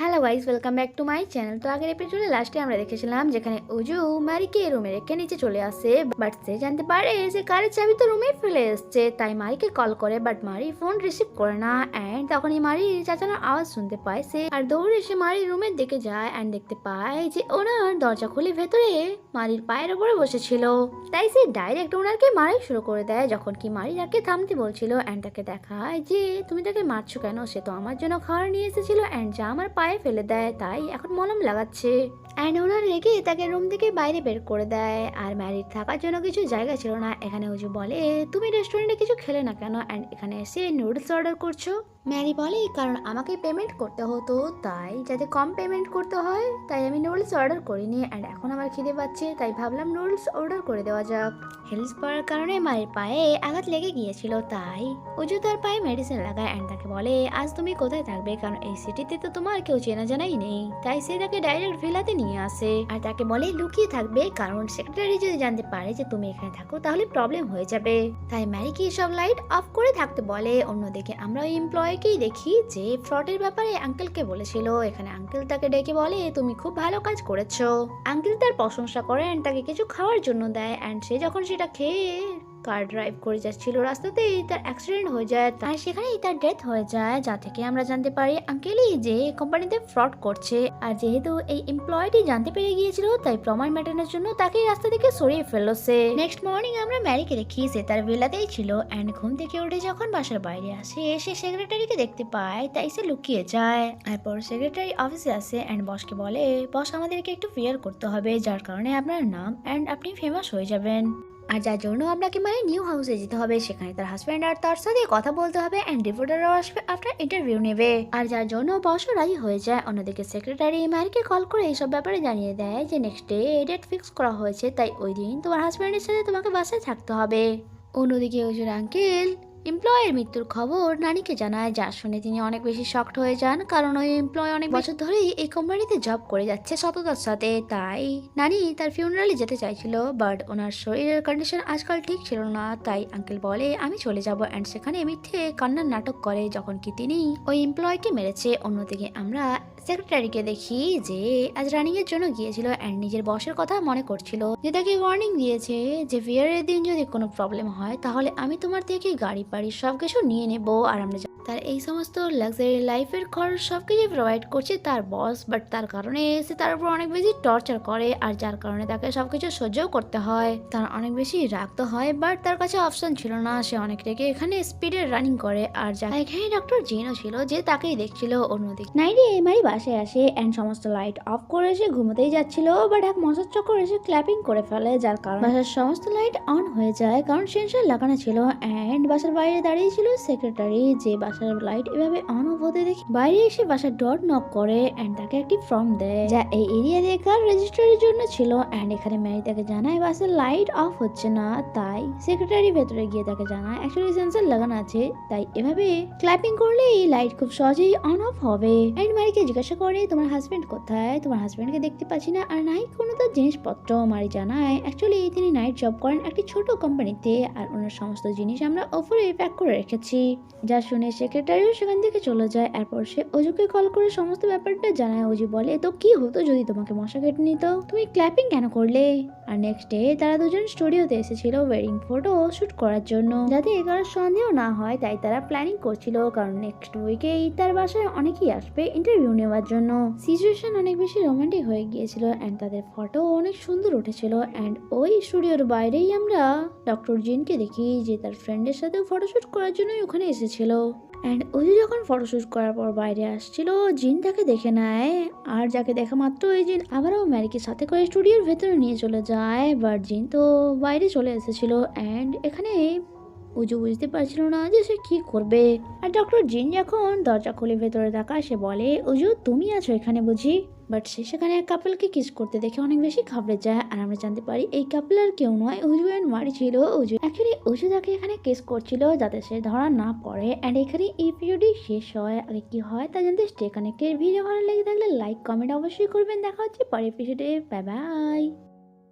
Hello guys, welcome back to my channel. তো আগের এপিসোডে লাস্টে আমরা দেখেছিলাম যেখানে অজু মারিকে রুমে রেখে নিচে চলে আসে, বাট সে জানতে পারে যে কারের চাবি তো রুমেই ফেলে এসছে। তাই মারিকে কল করে, বাট মারি ফোন রিসিভ করে না। অ্যান্ড তখনই মারি চাচানোর আওয়াজ শুনতে পায় সে, আর দৌড়ে এসে মারির রুমের দিকে যায় অ্যান্ড দেখতে পায় যে ওনার দরজা খুলে ভেতরে মারির পায়ের ওপরে বসেছিল। তাই সে ডাইরেক্ট ওনারকে মারাই শুরু করে দেয়, যখন কি মারি তাকে থামতে বলছিল। অ্যান্ড তাকে দেখায় যে তুমি তাকে মারছো কেন, সে তো আমার জন্য খাবার নিয়ে এসেছিল অ্যান্ড যা আমার পায়ে ফেলে দেয়, তাই এখন মলম লাগাচ্ছে। অ্যান্ড ওনার রেগে তাকে রুম থেকে বাইরে বের করে দেয়। আর ম্যারির থাকার জন্য কিছু জায়গা ছিল না। এখানে অজু বলে তুমি রেস্টুরেন্টে কিছু খেলে না কেন, অ্যান্ড এখানে এসে নুডলস অর্ডার করছো। ম্যারি বলে কারণ আমাকে পেমেন্ট করতে হতো, তাই যাতে কম পেমেন্ট করতে হয় তাই আমি নুডলস অর্ডার করিনি। অ্যান্ড এখন আমার খিদে পাচ্ছে, তাই ভাবলাম নুডলস অর্ডার করে দেওয়া যাক। হেলস পড়ার কারণে মায়ের পায়ে আঘাত লেগে গিয়েছিল, তাই অজু তার পায়ে মেডিসিন লাগায় অ্যান্ড তাকে বলে আজ তুমি কোথায় থাকবে, কারণ এই সিটিতে তো তোমার কেউ চেনা জানাই নেই। তাই সে তাকে ডাইরেক্ট ভিলাতে নিয়ে আসে আর তাকে বলে লুকিয়ে থাকবে, কারণ সেক্রেটারি যদি জানতে পারে যে তুমি এখানে থাকো তাহলে প্রবলেম হয়ে যাবে। তাই ম্যারিকে সব লাইট অফ করে থাকতে বলে। অন্যদিকে আমরা ওই এমপ্লয়কেই দেখি যে ফ্রডের ব্যাপারে আঙ্কেলকে বলেছিল। এখানে আঙ্কেল তাকে ডেকে বলে তুমি খুব ভালো কাজ করেছো। আঙ্কেল তার প্রশংসা করে অ্যান্ড তাকে কিছু খাওয়ার জন্য দেয়। অ্যান্ড সে যখন সেটা খেয়ে কার ড্রাইভ করে যাচ্ছিল রাস্তাতেই তার অ্যাক্সিডেন্ট হয়ে যায়, তাই সেখানেই তার ডেথ হয়ে যায়। যা থেকে আমরা জানতে পারি আঙ্কেলই যে কোম্পানিতে ফ্রড করছে। আর যেহেতু এই এমপ্লয়টি জানতে পেরে গিয়েছিল, তাই প্রমাণ মেটানোর জন্য তাকে রাস্তা থেকে সরিয়ে ফেললো সে। নেক্সট মর্নিং আমরা ম্যারিকে দেখি সে তার ভিলাতেই ছিল অ্যান্ড ঘুম থেকে উঠে যখন বাসার বাইরে আসে সে সেক্রেটারিকে দেখতে পায়, তাই সে লুকিয়ে যায়। এরপর সেক্রেটারি অফিসে আসে অ্যান্ড বসকে বলে বস আমাদেরকে একটু ফিয়ার করতে হবে, যার কারণে আপনার নাম অ্যান্ড আপনি ফেমাস হয়ে যাবেন। আর যার জন্য আপনাকে নিউ হাউসে যেতে হবে, সেখানে তার হাজব্যান্ড আর তার সাথে কথা বলতে হবে অ্যান্ড রিপোর্টারও আসবে আফটার ইন্টারভিউ নেবে। আর যার জন্য বসও রাজি হয়ে যায়। অন্যদিকে সেক্রেটারি ম্যারিকে কল করে এইসব ব্যাপারে জানিয়ে দেয় যে নেক্সট ডে ডেট ফিক্স করা হয়েছে, তাই ওই দিন তোমার হাজব্যান্ডের সাথে তোমাকে বাসায় থাকতে হবে। অন্যদিকে ওজুর আঙ্কেল এমপ্লয়ের মৃত্যুর খবর নানিকে জানায়, যা শুনে তিনি অনেক বেশি শকড হয়ে যান, কারণ ওই এমপ্লয় অনেক বছর ধরেই এই কোম্পানিতে জব করে যাচ্ছে সততার সাথে। তাই নানি তার ফিউনারালে যেতে চাইছিল, বাট ওনার শরীরের কন্ডিশন আজকাল ঠিক ছিল না। তাই আঙ্কেল বলে আমি চলে যাব অ্যান্ড সেখানে মিথ্যে কান্নার নাটক করে, যখন কি তিনি ওই এমপ্লয়কে মেরেছে। অন্যদিকে আমরা সেক্রেটারিকে দেখি যে আজ রানিং এর জন্য গিয়েছিল অ্যান্ড নিজের বসের কথা মনে করছিল, যে তাকে ওয়ার্নিং দিয়েছে যে ফিয়ারের দিন যদি কোনো প্রবলেম হয় তাহলে আমি তোমার থেকে গাড়ি বাড়ি সবকিছু নিয়ে নেব। আর আমরা তার এই সমস্ত লাক্সারি লাইফের খরচ সবকিছু প্রোভাইড করছে তার বস, বাট তার কারণে সে তার উপর অনেক বেশি টর্চার করে, আর যার কারণে তাকে সবকিছু সহ্যও করতে হয়। তার অনেক বেশি রাগ তো হয়, বাট তার কাছে অপশন ছিল না, সে অনেক রেগে এখানে স্পিডে রানিং করে। আর যা এখানে ডক্টর জিনও ছিল যে তাকেই দেখছিল। অন্যদিকে নাইটে এমআই বাসায় আসে অ্যান্ড সমস্ত লাইট অফ করে সে ঘুমোতেই যাচ্ছিল, বাট এক মশার চক্কর এসে ক্ল্যাপিং করে ফেলে, যার কারণে বাসার সমস্ত লাইট অন হয়ে যায়, কারণ সেন্সর লাগানো ছিল। অ্যান্ড বাসার বাইরে দাঁড়িয়ে ছিল সেক্রেটারি, যে বাসার লাইট এভাবে অন অফ হতে দেখে বাইরে এসে বাসার ডোর নক করে অ্যান্ড তাকে একটি ফর্ম দেয়, যা এই এরিয়া দিয়ে কার রেজিস্ট্রারের জন্য ছিল। অ্যান্ড এখানে ম্যারি তাকে জানায় বাসার লাইট অফ হচ্ছে না, তাই সেক্রেটারি ভেতরে গিয়ে তাকে জানায় অ্যাকচুয়ালি সেন্সর লাগানো আছে, তাই এভাবে ক্ল্যাপিং করলে এই লাইট খুব সহজেই অন অফ হবে। অ্যান্ড ম্যারিকে জিজ্ঞাসা করে তোমার হাজবেন্ড কোথায়, তোমার হাজবেন্ডকে দেখতে পাচ্ছি না, আর নাই কোনো তার জিনিসপত্র। মারি জানায় অ্যাকচুয়ালি তিনি নাইট জব করেন একটি ছোট কোম্পানিতে, আর ওনার সমস্ত জিনিস আমরা ওপরে প্যাক করে রেখেছি। যা শুনে সেক্রেটারিও সেখান থেকে চলে যায়। এরপর সে অজুকে কল করে সমস্ত ব্যাপারটা জানায়। অজু বলে তো কি হতো যদি তোমাকে মশা কেটে নিত, তুমি ক্ল্যাপিং কেন করলে। আর নেক্সট ডে তারা দুজন স্টুডিওতে এসেছিল ওয়েডিং ফটো শুট করার জন্য, যাতে কারোর সন্দেহ না হয়, তাই তারা প্ল্যানিং করছিল, কারণ নেক্সট উইকেই তার বাসায় অনেকেই আসবে ইন্টারভিউ নেওয়ার জন্য। সিচুয়েশন অনেক বেশি রোমান্টিক হয়ে গিয়েছিল অ্যান্ড তাদের ফটো অনেক সুন্দর উঠেছিল। অ্যান্ড ওই স্টুডিওর বাইরেই আমরা ডক্টর জিনকে দেখি, যে তার ফ্রেন্ডের সাথে ফটোশুট করার জন্যই ওখানে এসেছিল। অ্যান্ড ওই যখন ফটোশুট করার পর বাইরে আসছিল, জিন তাকে দেখে নেয়, আর যাকে দেখা মাত্র ওই জিন আবারও ম্যারিকে সাথে করে স্টুডিওর ভেতরে নিয়ে চলে যায়, বাট জিন তো বাইরে চলে এসেছিল। অ্যান্ড এখানে উজু বুঝতে পারছিল না যে সে কি করবে। আর ডক্টর জিন যখন দরজা খুলে ভেতরে তাকায়, সে বলে উজু তুমি আছো এখানে বুঝি, বাট সে সেখানে এক কাপলকে কিস করতে দেখে অনেক বেশি ঘাবড়ে যায়। আর আমরা জানতে পারি এই কাপল আর কেউ নয়, উজু এন্ড মারি ছিল। উজু অ্যাকচুয়ালি উজু তাকে এখানে কিস করছিল যাতে সে ধরা না পড়ে। অ্যান্ড এখানে এই ভিডিওটি শেষ হয়। আগে কি হয় তা জানতে স্টে কানেক্টেড। ভিডিও ভালো লেগে থাকলে লাইক কমেন্ট অবশ্যই করবেন। দেখা হচ্ছে পরের এপিসোডে। Bye bye.